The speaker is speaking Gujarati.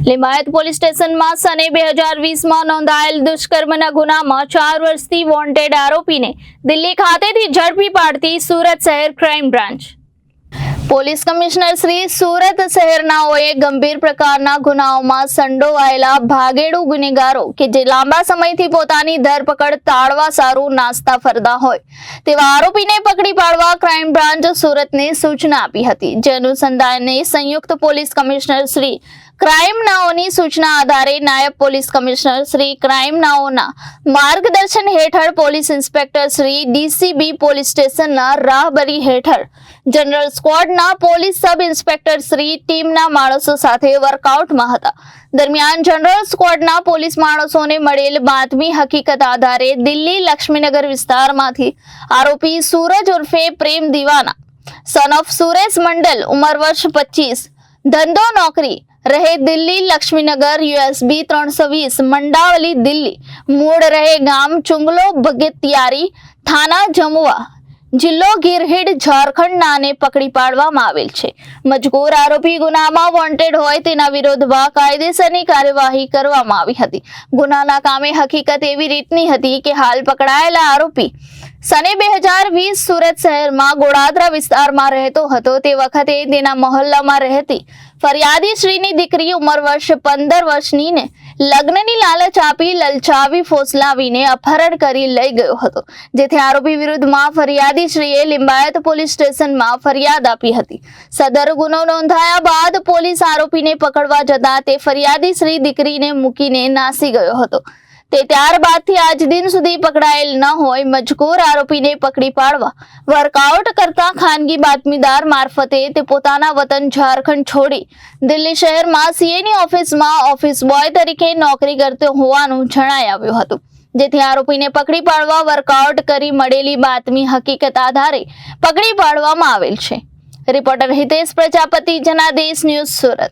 લિંબાયત પોલીસ સ્ટેશનમાં સને 2020માં નોંધાયેલ દુષ્કર્મના ગુનામાં 4 વર્ષથી વોન્ટેડ આરોપીને દિલ્હી ખાતેથી ઝડપી પાડતી સુરત શહેર crime branch. Police commissioner Shri Surat શહેરનાઓએ ગંભીર પ્રકારના ગુનાઓમાં સંડોવાયેલા ભાગેડુ ગુનેગારો કે જે લાંબા સમયથી પોતાની ધરપકડ ટાળવા સારું નાસ્તા ફરતા હોય તેવા આરોપીને પકડી પાડવા ક્રાઇમ બ્રાન્ચ સુરતને સૂચના આપી હતી। જે અનુસંધાને સંયુક્ત પોલીસ કમિશનર શ્રી ક્રાઇમ નાઓની સૂચના આધારે નાયબ પોલીસ કમિશનર શ્રી ક્રાઇમ નાઓના માર્ગદર્શન હેઠળ police inspector Shri DCB police સ્ટેશનના રાહબરી હેઠળ જનરલ સ્ક્વોડના પોલીસ સબ ઇન્સ્પેક્ટર શ્રી ટીમના માણસો સાથે વર્કઆઉટમાં હતા। દરમિયાન જનરલ સ્ક્વોડના પોલીસ માણસોને મળેલ બાતમી હકીકત આધારે દિલ્હી લક્ષ્મીનગર વિસ્તારમાંથી આરોપી સૂરજ ઉર્ફે પ્રેમ દીવાના સન ઓફ સુરેશ મંડલ ઉંમર વર્ષ 25 ધંધો નોકરી रहे दिल्ली लक्ष्मीनगर USB 320 मंडावली दिल्ली मूળ रहे गाम चुंगलो बगेतियारी थाना जमुआ जिल्लो गिरहिड झारखंड नाने पकड़ी पाडवामां आवेल छे। मजकूर आरोपी गुनामां वोंटेड होय तेना विरोधमां कायदेसરની કાર્યવાહી કરવામાં આવી હતી। ગુનાના કામે હકીકત એવી રીતની હતી કે હાલ પકડાયેલા આરોપી સને 2020 સુરત શહેરમાં ગોડાદરા વિસ્તારમાં રહેતો હતો। તે વખતે તેના મહોલ્લામાં રહેતી ફરિયાદી શ્રીની દીકરી ઉંમર વર્ષ 15 વર્ષની લગ્નની લાલચ આપી લલચાવી ફોસલાવીને અપહરણ કરી લઈ ગયો હતો। જેથી આરોપી વિરુદ્ધમાં ફરિયાદી શ્રીએ લિંબાયત પોલીસ સ્ટેશનમાં ફરિયાદ આપી હતી। સદર ગુનો નોંધાયા બાદ પોલીસ આરોપીને પકડવા જતા તે ફરિયાદી શ્રી દીકરીને મૂકીને નાસી ગયો હતો। તે ત્યારબાદથી આજ દિન સુધી પકડાયેલ ન હોય। મજકૂર આરોપીને પકડી પાડવા વર્કઆઉટ કરતા ખાનગી બાતમીદાર મારફતે તે પોતાના વતન ઝારખંડ છોડી દિલ્હી શહેરમાં સીએની ઓફિસમાં ઓફિસ બોય તરીકે નોકરી કરતો હોવાનું જણાઈ આવ્યું હતું। જેથી આરોપીને પકડી પાડવા વર્કઆઉટ કરી મળેલી બાતમી હકીકત આધારે પકડી પાડવામાં આવેલ છે। Reporter Hitesh Prajapati, Janadesh news, Surat.